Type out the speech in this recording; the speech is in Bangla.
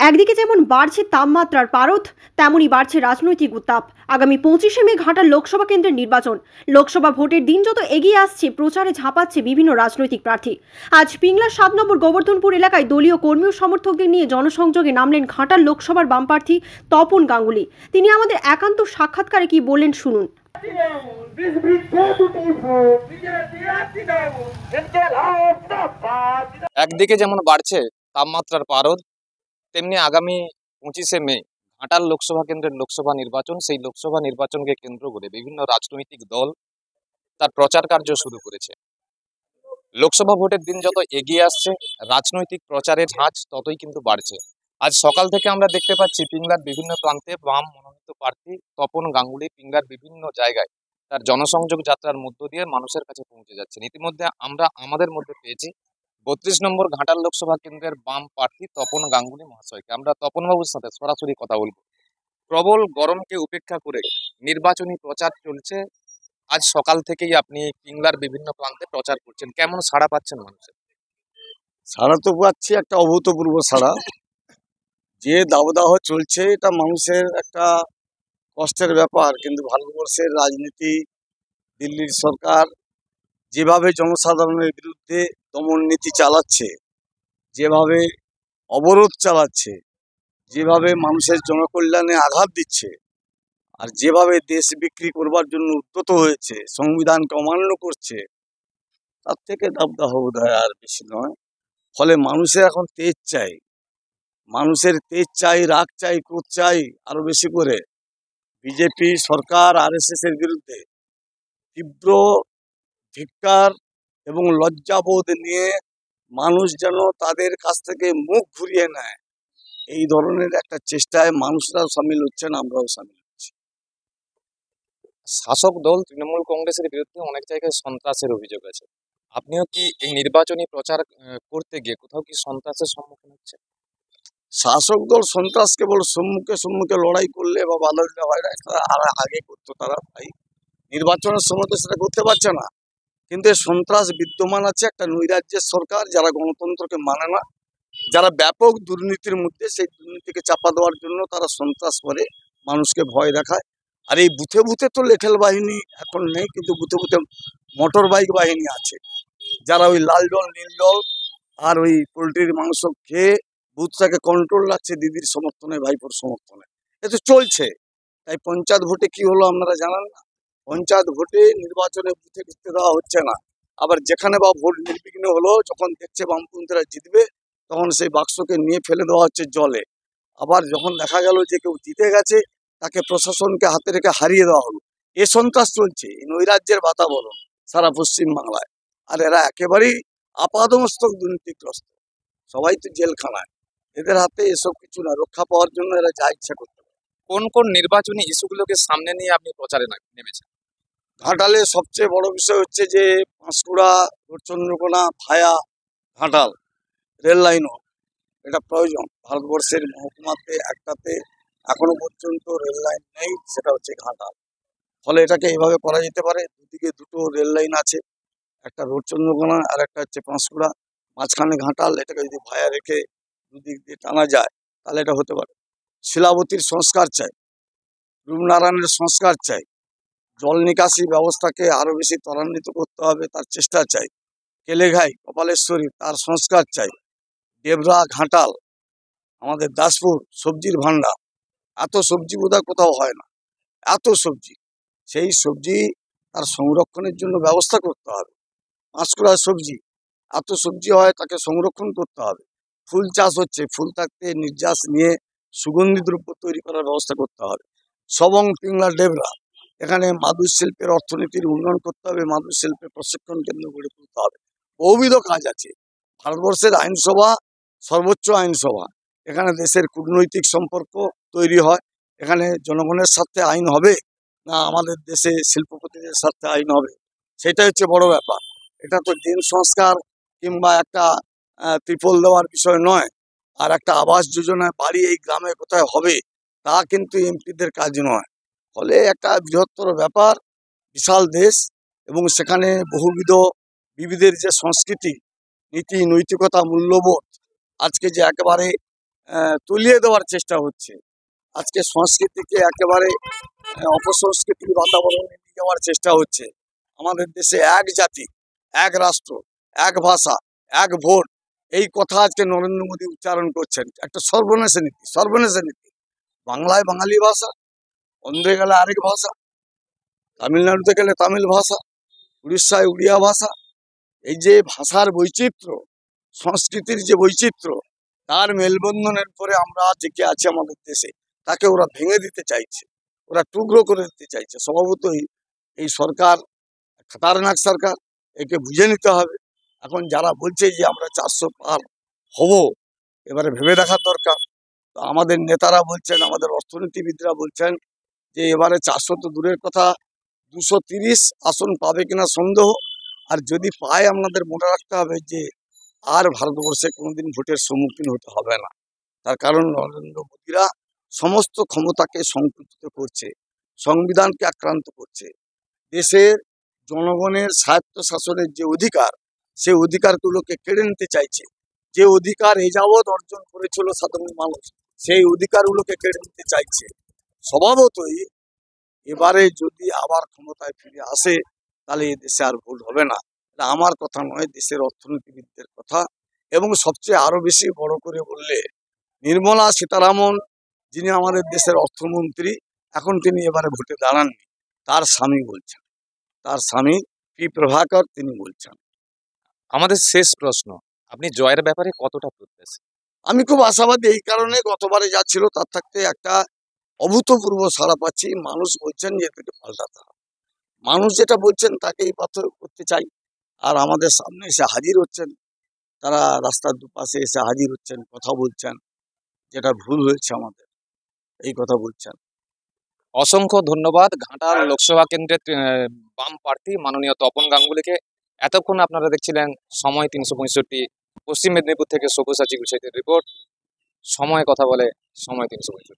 একদিকে যেমন বাড়ছে তাপমাত্রার পারদ, তেমনই বাড়ছে রাজনৈতিক উত্তাপ। আগামী 25শে মে ঘাটাল লোকসভা কেন্দ্রের নির্বাচন। লোকসভা ভোটের দিন যত এগিয়ে আসছে, প্রচারে ঝাঁপাচ্ছে বিভিন্ন রাজনৈতিক প্রার্থী। আজ পিংলার 7 নম্বর গোবর্ধনপুর এলাকায় দলীয় কর্মী ও সমর্থকদের নিয়ে জনসংযোগে নামলেন ঘাটাল লোকসভার বাম প্রার্থী তপন গাঙ্গুলি। তিনি আমাদের একান্ত সাক্ষাৎকারে কি বললেন শুনুন। একদিকে যেমন বাড়ছে তাপমাত্রার পারদ, তেমনি আগামী 25শে মে ঘাটাল লোকসভা কেন্দ্রের লোকসভা নির্বাচন। সেই লোকসভা নির্বাচনকে কেন্দ্র করে বিভিন্ন রাজনৈতিক দল তার প্রচার কার্য শুরু করেছে। লোকসভা ভোটের দিন যত এগিয়ে আসছে, রাজনৈতিক প্রচারের ঝাঁজ ততই কিন্তু বাড়ছে। আজ সকাল থেকে আমরা দেখতে পাচ্ছি পিংলার বিভিন্ন প্রান্তে বাম মনোনীত প্রার্থী তপন গাঙ্গুলি পিংলার বিভিন্ন জায়গায় তার জনসংযোগ যাত্রার মধ্য দিয়ে মানুষের কাছে পৌঁছে যাচ্ছেন। ইতিমধ্যে আমরা আমাদের মধ্যে পেয়েছি 32 নম্বর ঘাটাল লোকসভা কেন্দ্রের বাম প্রার্থী তপন গাঙ্গুলি মহাশয়কে। আমরা তপনবাবুর সাথে সরাসরি কথা বলবো। প্রবল গরমকে উপেক্ষা করে নির্বাচনী প্রচার চলছে। আজ সকাল থেকেই আপনি পিংলার বিভিন্ন প্রান্তে প্রচার করছেন, কেমন সাড়া পাচ্ছেন মানুষের? সাড়া তো পাচ্ছি, একটা অভূতপূর্ব সাড়া। যে দাবদাহ চলছে এটা মানুষের একটা কষ্টের ব্যাপার, কিন্তু ভারতবর্ষের রাজনীতি, দিল্লির সরকার যেভাবে জনসাধারণের বিরুদ্ধে দমন নীতি চালাচ্ছে, যেভাবে অবরোধ চালাচ্ছে, যেভাবে মানুষের জনকল্যাণে আঘাত দিচ্ছে, আর যেভাবে দেশ বিক্রি করবার জন্য উদ্যত হয়েছে, সংবিধানকে অমান্য করছে, তার থেকে দাবদাহ বোধহয় আর বেশি নয়। ফলে মানুষের এখন তেজ চাই, মানুষের তেজ চাই, রাগ চাই, ক্রোধ চাই আরো বেশি করে। বিজেপি সরকার আরএসএস এর বিরুদ্ধে তীব্র ধিক্কার এবং লজ্জাবোধ নিয়ে মানুষ যেন তাদের কাছ থেকে মুখ ঘুরিয়ে নেয়, এই ধরনের একটা চেষ্টায় মানুষরাও সামিল হচ্ছেন, আমরাও সামিল হচ্ছি। শাসক দল তৃণমূল কংগ্রেসের বিরুদ্ধে অনেক জায়গায় সন্ত্রাসের অভিযোগ আছে। আপনিও কি এই নির্বাচনী প্রচার করতে গিয়ে কোথাও কি সন্ত্রাসের সম্মুখীন হচ্ছে? শাসক দল সন্ত্রাস কেবল সম্মুখে সম্মুখে লড়াই করলে বা বাধা দিলে হয় না, আর আগে করতো তারা। ভাই, নির্বাচনের সময় তো সেটা করতে পারছে না, কিন্তু সন্ত্রাস বিদ্যমান আছে। একটা নৈরাজ্যের সরকার, যারা গণতন্ত্রকে মানে না, যারা ব্যাপক দুর্নীতির মধ্যে, সেই দুর্নীতিকে চাপা দেওয়ার জন্য তারা সন্ত্রাস করে, মানুষকে ভয় দেখায়। আর এই বুথে বুথে তো লেঠেল বাহিনী এখন নেই, কিন্তু বুথে বুথে মোটর বাইক বাহিনী আছে, যারা ওই লাল জল নীল জল আর ওই পোলট্রির মাংস খেয়ে বুথটাকে কন্ট্রোল রাখছে দিদির সমর্থনে, ভাইপোর সমর্থনে। এ তো চলছে। তাই পঞ্চায়েত ভোটে কি হলো আপনারা জানান না? পঞ্চায়েত ভোটে নির্বাচনে বুথে ঢুকতে দেওয়া হচ্ছে না। আবার যেখানে বা ভোট নির্বিঘ্ন হলো, যখন দেখছে বামপন্থীরা জিতবে, তখন সেই বাক্সকে নিয়ে ফেলে দেওয়া হচ্ছে জলে। আবার যখন দেখা গেল যে কেউ জিতে গেছে, তাকে প্রশাসনকে হাতে রেখে হারিয়ে দেওয়া হলো। এ সন্ত্রাস চলছে, এই নৈরাজ্যের বাতাবরণ সারা পশ্চিম বাংলায়। আর এরা একেবারেই আপাদমস্তক দুর্নীতিগ্রস্ত, সবাই তো জেলখানায়। এদের হাতে এসব কিছু না, রক্ষা পাওয়ার জন্য এরা যা ইচ্ছা করতে পারে। কোন কোন নির্বাচনী ইস্যুগুলোকে সামনে নিয়ে আপনি প্রচারে নেমেছেন? ঘাটালে সবচেয়ে বড় বিষয় হচ্ছে যে পাঁশকুড়া, চন্দ্রকোনা, ভায়া ঘাটাল রেল লাইনও এটা প্রয়োজন। ভারতবর্ষের মহকুমাতে একটাতে এখনো পর্যন্ত রেল লাইন নেই, সেটা হচ্ছে ঘাটাল। ফলে এটাকে এইভাবে করা যেতে পারে, দুদিকে দুটো রেল লাইন আছে, একটা রোড চন্দ্রকোনা আর একটা হচ্ছে পাঁশকুড়া, মাঝখানে ঘাটাল। এটাকে যদি ভায়া রেখে দুদিক দিয়ে টানা যায়, তাহলে এটা হতে পারে। শিলাবতীর সংস্কার চাই, রূপনারায়ণের সংস্কার চাই, জল নিকাশি ব্যবস্থাকে আরো বেশি ত্বরান্বিত করতে হবে, তার চেষ্টা চাই। কেলেঘাই, কপালেশ্বরী, তার সংস্কার চাই। ডেবরা, ঘাটাল, আমাদের দাসপুর সবজির ভান্ডার, এত সবজি বোধহয় কোথাও হয় না, এত সবজি। সেই সবজি তার সংরক্ষণের জন্য ব্যবস্থা করতে হবে। পাঁশকুড়ার সবজি, এত সবজি হয়, তাকে সংরক্ষণ করতে হবে। ফুল চাষ হচ্ছে, ফুল থাকতে নির্যাস নিয়ে সুগন্ধি দ্রব্য তৈরি করার ব্যবস্থা করতে হবে। সবং, পিংলা, ডেবরা, এখানে মাদুর শিল্পের অর্থনীতির উন্নয়ন করতে হবে, মাদুর শিল্পের প্রশিক্ষণ কেন্দ্র গড়ে তুলতে হবে। বহুবিধ কাজ আছে। ভারতবর্ষের আইনসভা সর্বোচ্চ আইনসভা, এখানে দেশের কূটনৈতিক সম্পর্ক তৈরি হয়। এখানে জনগণের স্বার্থে আইন হবে না আমাদের দেশে শিল্পপতিদের স্বার্থে আইন হবে, সেটা হচ্ছে বড় ব্যাপার। এটা তো দিন সংস্কার কিংবা একটা ত্রিপল দেওয়ার বিষয় নয়, আর একটা আবাস যোজনায় বাড়ি এই গ্রামে কোথায় হবে, তা কিন্তু এমপিদের কাজ নয়। ফলে একটা বৃহত্তর ব্যাপার, বিশাল দেশ, এবং সেখানে বহুবিধ বিবিধের যে সংস্কৃতি, নীতি, নৈতিকতা, মূল্যবোধ, আজকে যে একেবারে তুলিয়ে দেওয়ার চেষ্টা হচ্ছে। আজকে সংস্কৃতিকে একেবারে অপসংস্কৃতির বাতাবরণে নিয়ে যাওয়ার চেষ্টা হচ্ছে। আমাদের দেশে এক জাতি, এক রাষ্ট্র, এক ভাষা, এক ভোট, এই কথা আজকে নরেন্দ্র মোদী উচ্চারণ করছেন। একটা সর্বনেশে নীতি। বাংলায় বাঙালি ভাষা, অন্ধ্রে গেলে আরেক ভাষা, তামিলনাড়ুতে গেলে তামিল ভাষা, উড়িষ্যায় উড়িয়া ভাষা। এই যে ভাষার বৈচিত্র্য, সংস্কৃতির যে বৈচিত্র্য, তার মেলবন্ধনের পরে আমরা জেগে আছি আমাদের দেশে, তাকে ওরা ভেঙে দিতে চাইছে, ওরা টুকরো করে দিতে চাইছে। স্বভাবতই এই সরকার খতরনাক সরকার, একে বুঝে নিতে হবে। এখন যারা বলছে যে আমরা 400 পার হব, এবারে ভেবে দেখার দরকার। তো আমাদের নেতারা বলছেন, আমাদের অর্থনীতিবিদরা বলছেন যে এবারে 400 তো দূরের কথা, 230 আসন পাবে কিনা সন্দেহ। আর যদি পায়, আমাদের মনে রাখতে হবে যে আর ভারতবর্ষে কোনোদিন ভোটের সম্মুখীন হতে হবে না। তার কারণ নরেন্দ্র মোদীরা সমস্ত ক্ষমতাকে সংকুচিত করছে, সংবিধানকে আক্রান্ত করছে। দেশের জনগণের স্বায়ত্ত শাসনের যে অধিকার, সেই অধিকারগুলোকে কেড়ে নিতে চাইছে। যে অধিকার এ যাবৎ অর্জন করেছিল সাধারণ মানুষ, সেই অধিকারগুলোকে কেড়ে নিতে চাইছে। স্বভাবতই এবারে যদি আবার ক্ষমতায় ফিরে আসে, তাহলে এ দেশে আর ভোট হবে না। এটা আমার কথা নয়, দেশের অর্থনীতিবিদদের কথা। এবং সবচেয়ে আরো বেশি বড় করে বললে, নির্মলা সীতারামন, যিনি আমাদের দেশের অর্থমন্ত্রী, এখন তিনি এবারে ভোটে দাঁড়াননি। তার স্বামী বলছেন, তার স্বামী পি প্রভাকর, তিনি বলছেন। আমাদের শেষ প্রশ্ন, আপনি জয়ের ব্যাপারে কতটা প্রত্যাশী? আমি খুব আশাবাদী, এই কারণে গতবারে যা ছিল তার থাকতে একটা অভূতপূর্ব সাড়া পাচ্ছি। মানুষ বলছেন যে এটাকে পাল্টাতে হবে। মানুষ যেটা বলছেন তাকেই পাথর করতে চাই। আর আমাদের সামনে এসে হাজির হচ্ছেন, তারা রাস্তার দুপাশে এসে হাজির হচ্ছেন, কথা বলছেন, যেটা ভুল হয়েছে আমাদের, এই কথা বলছেন। অসংখ্য ধন্যবাদ ঘাটাল লোকসভা কেন্দ্রের বাম প্রার্থী মাননীয় তপন গাঙ্গুলিকে। এতক্ষণ আপনারা দেখছিলেন সময় 365, পশ্চিম মেদিনীপুর থেকে সব্যসাচী গুসাইতের রিপোর্ট। সময় কথা বলে, সময় 365।